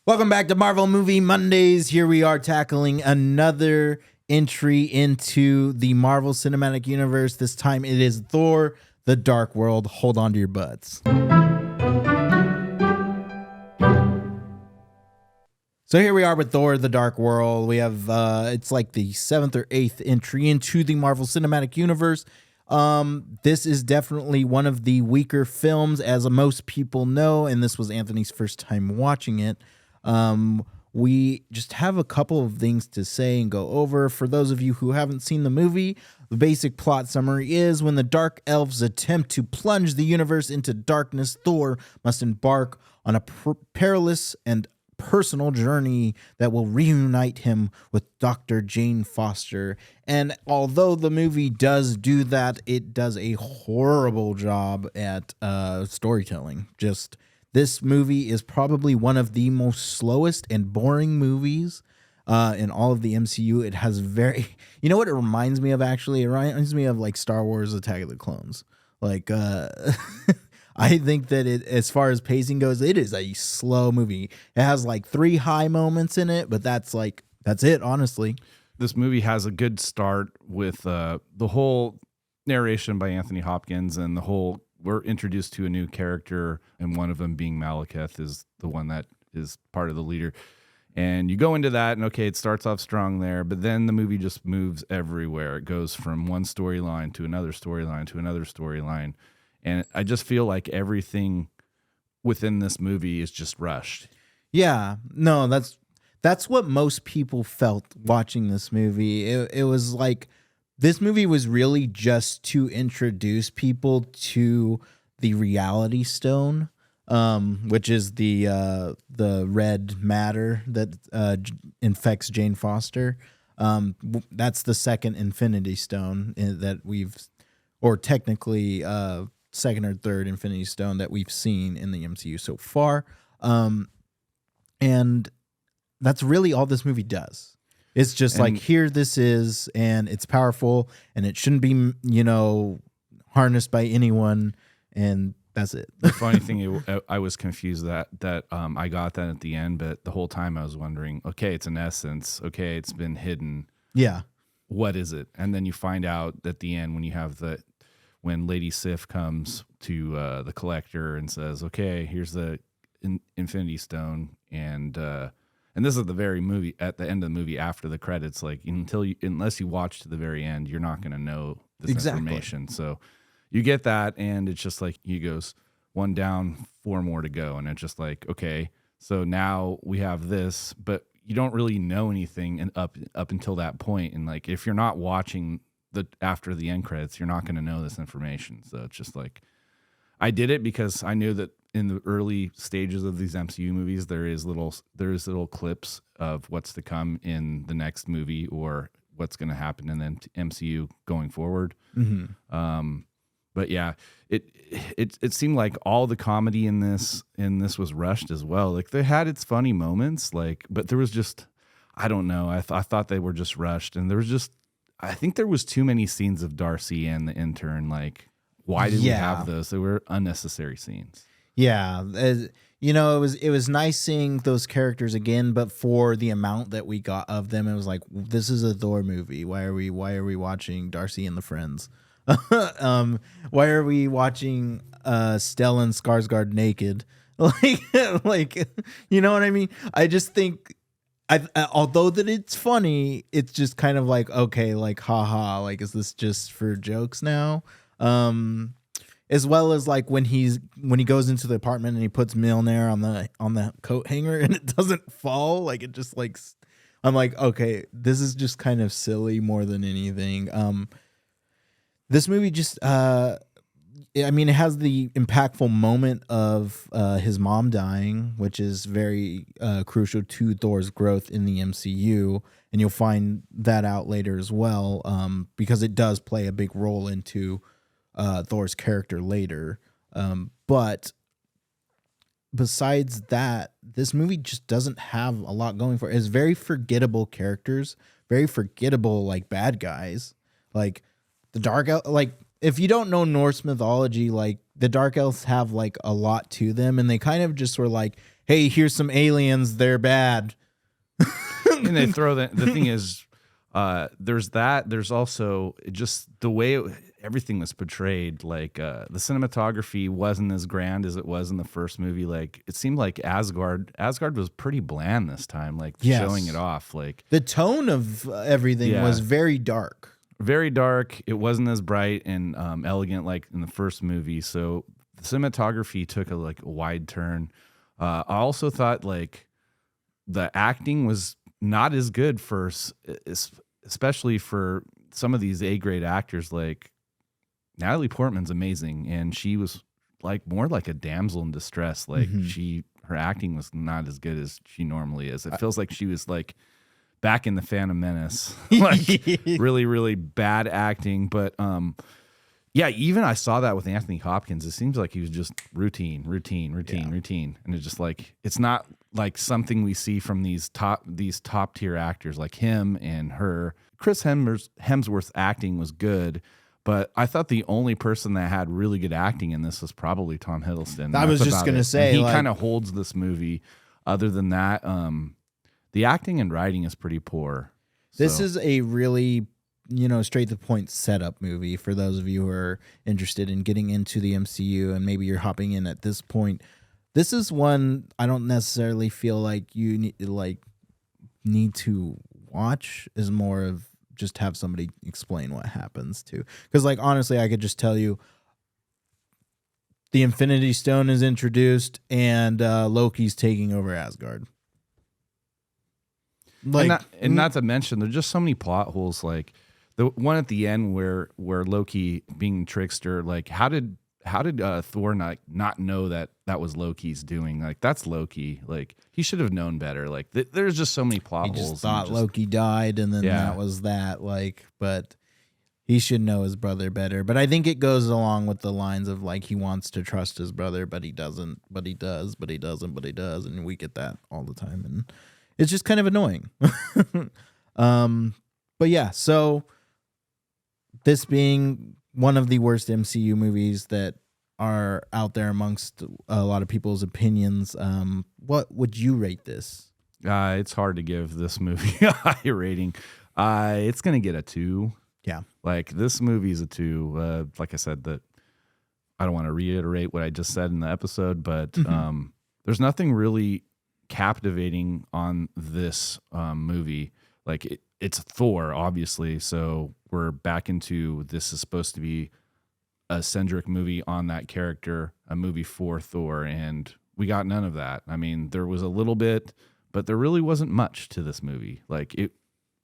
Welcome back to Marvel Movie Mondays. Here we are tackling another entry into the Marvel Cinematic Universe. This time it is Thor The Dark World. Hold on to your butts. So here we are with Thor The Dark World. We have, it's like the 7th or 8th entry into the Marvel Cinematic Universe. This is definitely one of the weaker films, as most people know, and this was Anthony's first time watching it. We just have a couple of things to say and go over. For those of you who haven't seen the movie, the basic plot summary is when the Dark Elves attempt to plunge the universe into darkness, Thor must embark on a perilous and personal journey that will reunite him with Dr. Jane Foster. And although the movie does do that, it does a horrible job at storytelling. This movie is probably one of the most slowest and boring movies in all of the MCU. It has you know what it reminds me of, actually? It reminds me of like Star Wars Attack of the Clones. Like, I think that as far as pacing goes, it is a slow movie. It has like 3 high moments in it, but that's it, honestly. This movie has a good start with the whole narration by Anthony Hopkins, and we're introduced to a new character, and one of them being Malekith is the one that is part of the leader. And you go into that, and okay, it starts off strong there, but then the movie just moves everywhere. It goes from one storyline to another storyline to another storyline. And I just feel like everything within this movie is just rushed. Yeah, no, that's what most people felt watching this movie. It was like, this movie was really just to introduce people to the Reality Stone, which is the red matter that infects Jane Foster. That's the second Infinity Stone that technically second or third Infinity Stone that we've seen in the MCU so far. And that's really all this movie does. It's just like, here this is, and it's powerful, and it shouldn't be, harnessed by anyone, and that's it. The funny thing, I was confused that I got that at the end, but the whole time I was wondering, okay, it's an essence. Okay, it's been hidden. Yeah. What is it? And then you find out at the end when Lady Sif comes to the Collector and says, okay, here's the Infinity Stone, and this is the very movie at the end of the movie after the credits. Like, unless you watch to the very end, you're not going to know this information. So you get that, and it's just like he goes 1 down, 4 more to go, and it's just like, okay, so now we have this, but you don't really know anything up until that point. And like, if you're not watching after the end credits, you're not going to know this information. So it's just like, I did it because I knew that in the early stages of these MCU movies, there is little clips of what's to come in the next movie or what's going to happen in the MCU going forward. Mm-hmm. But yeah, it seemed like all the comedy in this was rushed as well. Like, they had its funny moments, but there was just, I don't know. I thought they were just rushed, and I think there was too many scenes of Darcy and the intern. Like, why did we have those? They were unnecessary scenes. Yeah, it was nice seeing those characters again, but for the amount that we got of them, it was like, this is a Thor movie. Why are we watching Darcy and the Friends? Why are we watching Stellan Skarsgård naked? Like, you know what I mean? I just think, although that it's funny, it's just kind of like, okay, like, haha, like, is this just for jokes now? As well as like when he goes into the apartment and he puts Mjolnir on the coat hanger and it doesn't fall, like, it just like, I'm like, okay, this is just kind of silly more than anything. This movie just, it has the impactful moment of his mom dying, which is very crucial to Thor's growth in the MCU, and you'll find that out later as well, because it does play a big role into Thor's character later. But besides that, this movie just doesn't have a lot going for it. It's very forgettable characters, very forgettable like bad guys. Like the Dark Elf, like, if you don't know Norse mythology, like the Dark Elves have like a lot to them, and they kind of just were like, hey, here's some aliens, they're bad. And they throw that. The thing is, there's that. There's also just the way everything was portrayed. Like the cinematography wasn't as grand as it was in the first movie. Like it seemed like Asgard was pretty bland this time. Like showing it off. Like the tone of everything was very dark. Very dark. It wasn't as bright and elegant like in the first movie. So the cinematography took a wide turn. I also thought like the acting was not as good for, especially for some of these A-grade actors. Like Natalie Portman's amazing, and she was like more like a damsel in distress. Like her acting was not as good as she normally is. It feels like she was like back in the Phantom Menace, like really, really bad acting. But yeah, even I saw that with Anthony Hopkins. It seems like he was just routine. And it's just like, it's not like something we see from these top tier actors like him and her. Chris Hemsworth's acting was good, but I thought the only person that had really good acting in this was probably Tom Hiddleston. I was just going to say, and he kind of holds this movie. Other than that, the acting and writing is pretty poor. This is a really, straight to the point setup movie for those of you who are interested in getting into the MCU and maybe you're hopping in at this point. This is one I don't necessarily feel like you need to watch. Is more of just have somebody explain what happens to. Because honestly, I could just tell you the Infinity Stone is introduced and Loki's taking over Asgard. And not to mention, there's just so many plot holes. Like the one at the end where Loki being trickster, like how did Thor not know that was Loki's doing? Like that's Loki. Like he should have known better. Like there's just so many plot holes. He just thought Loki died, and then that was that. But he should know his brother better. But I think it goes along with the lines of he wants to trust his brother, but he doesn't. But he does. But he doesn't. But he does. And we get that all the time, and it's just kind of annoying. But yeah, so this being one of the worst MCU movies that are out there amongst a lot of people's opinions, what would you rate this? It's hard to give this movie a high rating. It's going to get a 2. Yeah. Like this movie's a 2. Like I said, that I don't want to reiterate what I just said in the episode, but there's nothing really captivating on this movie. Like it's Thor, obviously, so we're back into this is supposed to be a centric movie on that character, a movie for Thor, and we got none of that. I mean, there was a little bit, but there really wasn't much to this movie.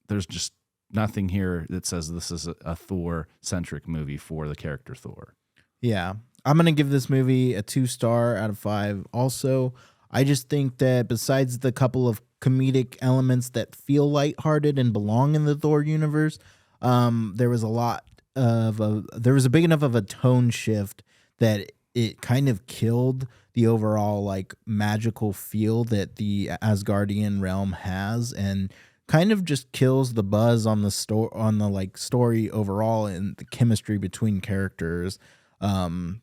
There's just nothing here that says this is a Thor centric movie for the character Thor. Yeah, I'm gonna give this movie a 2-star out of 5. Also, I just think that besides the couple of comedic elements that feel lighthearted and belong in the Thor universe, there was a big enough of a tone shift that it kind of killed the overall magical feel that the Asgardian realm has, and kind of just kills the buzz on the story overall and the chemistry between characters. And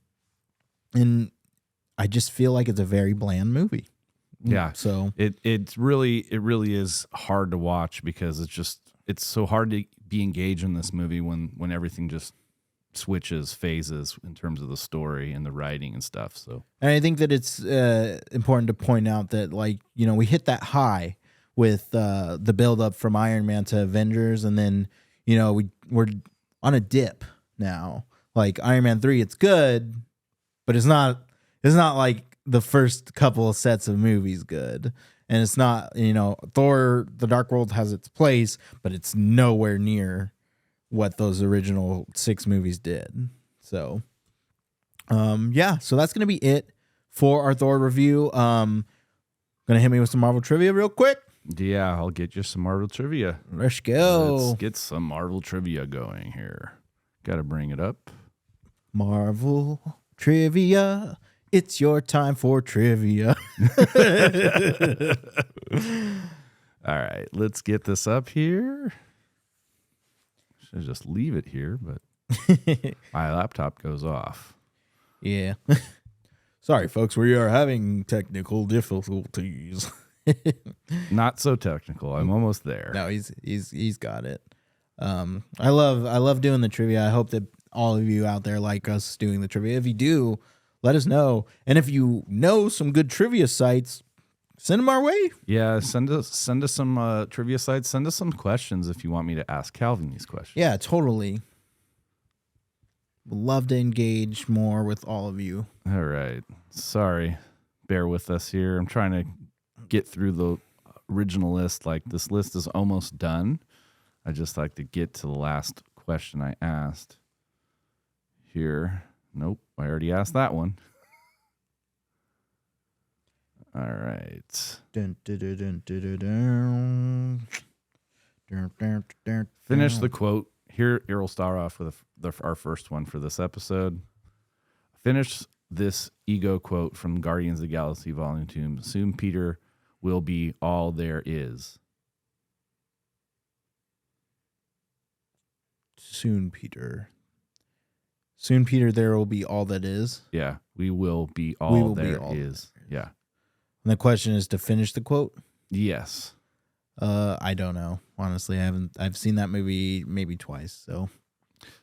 I just feel like it's a very bland movie. Yeah. So it really is hard to watch because it's so hard to be engaged in this movie when everything just switches phases in terms of the story and the writing and stuff. So, and I think that it's important to point out that we hit that high with the build up from Iron Man to Avengers, and then we're on a dip now. Like Iron Man 3, it's good, but it's not like the first couple of sets of movies good. And it's not, Thor The Dark World has its place, but it's nowhere near what those original 6 movies did. So, yeah, so that's going to be it for our Thor review. Going to hit me with some Marvel trivia real quick. Yeah, I'll get you some Marvel trivia. Let's go. Let's get some Marvel trivia going here. Got to bring it up. Marvel trivia. It's your time for trivia. All right, let's get this up here. Should just leave it here, but my laptop goes off. Yeah. Sorry, folks, we are having technical difficulties. Not so technical. I'm almost there. No, he's got it. I love doing the trivia. I hope that all of you out there like us doing the trivia. If you do, let us know. And if you know some good trivia sites, send them our way. Yeah, send us some trivia sites. Send us some questions if you want me to ask Calvin these questions. Yeah, totally. Would love to engage more with all of you. All right. Sorry. Bear with us here. I'm trying to get through the original list. Like, this list is almost done. I just like to get to the last question I asked here. Nope, I already asked that one. All right. Finish the quote. Here we'll start off with our first one for this episode. Finish this ego quote from Guardians of the Galaxy Volume 2. Soon Peter will be all there is. Soon, Peter. Soon, Peter, there will be all that is. Yeah, we will be all there is. Yeah. And the question is to finish the quote? Yes. I don't know. Honestly, I've seen that movie maybe twice, so.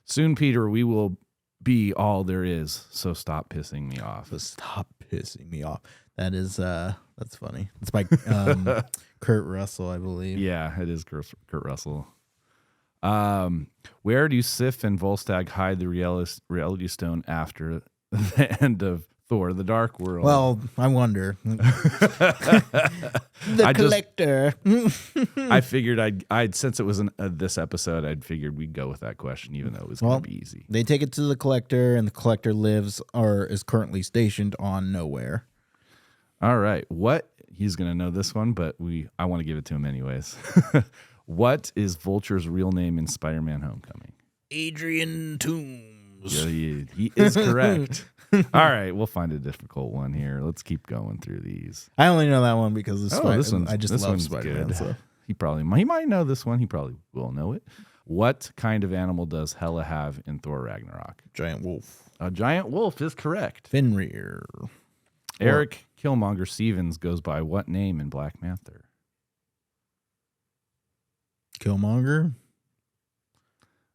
Soon, Peter, we will be all there is, so stop pissing me off. So stop pissing me off. That is that's funny. It's by Kurt Russell, I believe. Yeah, it is Kurt Russell. Where do Sif and Volstagg hide the reality stone after the end of Thor: The Dark World? Well, I wonder. The collector. I figured I'd since it was this episode, I'd figured we'd go with that question, even though it was going to be easy. They take it to the collector, and the collector lives or is currently stationed on nowhere. All right, he's going to know this one, but I want to give it to him anyways. What is Vulture's real name in Spider-Man: Homecoming? Adrian Toomes. Yeah, he is correct. All right, we'll find a difficult one here. Let's keep going through these. I only know that one because of this one's, I just this love one's Spider-Man. good. So. He might know this one. He probably will know it. What kind of animal does Hela have in Thor Ragnarok? Giant wolf. A giant wolf is correct. Fenrir. Eric Killmonger Stevens goes by what name in Black Panther? Killmonger?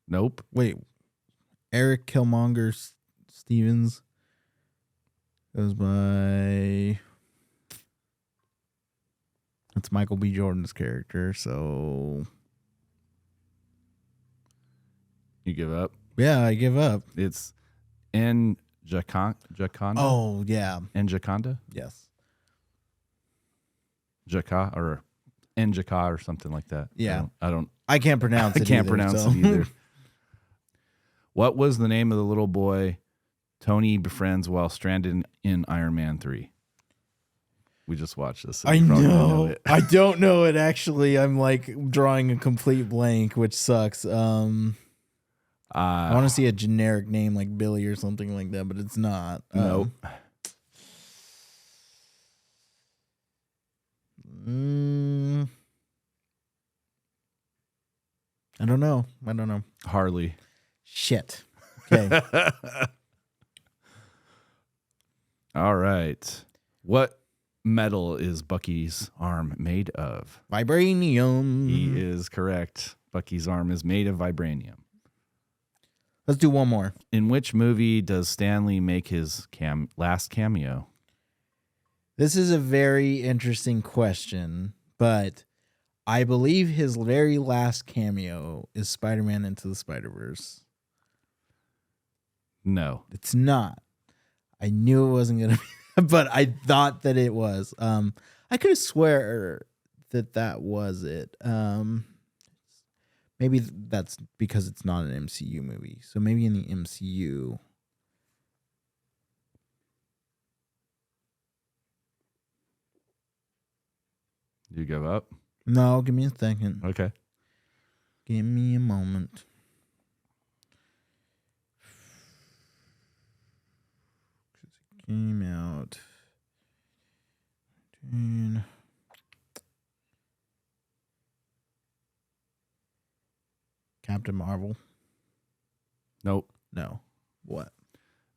Nope. Wait. Eric Killmonger Stevens goes by... It's Michael B. Jordan's character, so... You give up? Yeah, I give up. It's N'Jaconda. Oh, yeah. N'Jaconda? Yes. Jaka or N'Jaka or something like that. Yeah. I can't pronounce it. I can't pronounce it either. What was the name of the little boy Tony befriends while stranded in Iron Man 3? We just watched this. So I know. I don't know it, actually. I'm like drawing a complete blank, which sucks. I want to see a generic name like Billy or something like that, but it's not. Nope. I don't know. Harley. Shit. Okay. All right. What metal is Bucky's arm made of? Vibranium. He is correct. Bucky's arm is made of vibranium. Let's do one more. In which movie does Stanley make his last cameo? This is a very interesting question, but I believe his very last cameo is Spider-Man Into the Spider-Verse. No. It's not. I knew it wasn't going to be, but I thought that it was. I could have swear that was it. Maybe that's because it's not an MCU movie. So maybe in the MCU. You give up? No, give me a second. Okay. Give me a moment. It came out. Captain Marvel. Nope. No. What?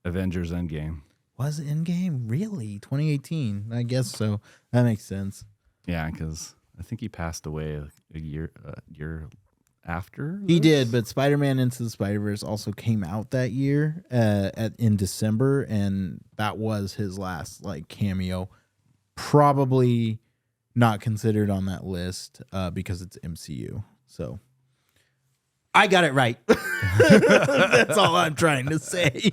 Avengers Endgame. Was Endgame really 2018? I guess so. That makes sense. Yeah, because I think he passed away a year after. He this. did, but Spider-Man Into the Spider-Verse also came out that year in December, and that was his last like cameo. Probably not considered on that list because it's MCU. So I got it right. That's all I'm trying to say.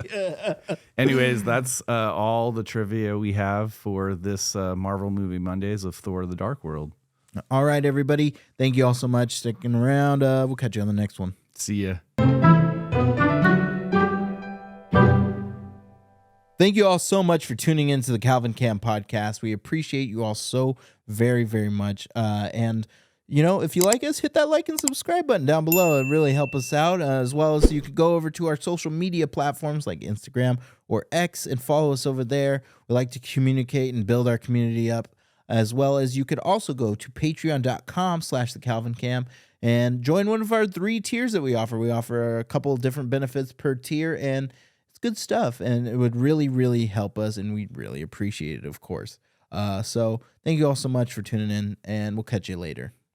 Anyways, that's all the trivia we have for this Marvel Movie Mondays of Thor: The Dark World. All right, everybody. Thank you all so much for sticking around. We'll catch you on the next one. See ya. Thank you all so much for tuning into the Calvin Cam podcast. We appreciate you all so very, very much. And you know, if you like us, hit that like and subscribe button down below. It really helps us out. As well as you could go over to our social media platforms like Instagram or X and follow us over there. We like to communicate and build our community up. As well as you could also go to patreon.com/thecalvincam and join one of our 3 tiers that we offer. We offer a couple of different benefits per tier, and it's good stuff. And it would really, really help us, and we'd really appreciate it, of course. So thank you all so much for tuning in, and we'll catch you later.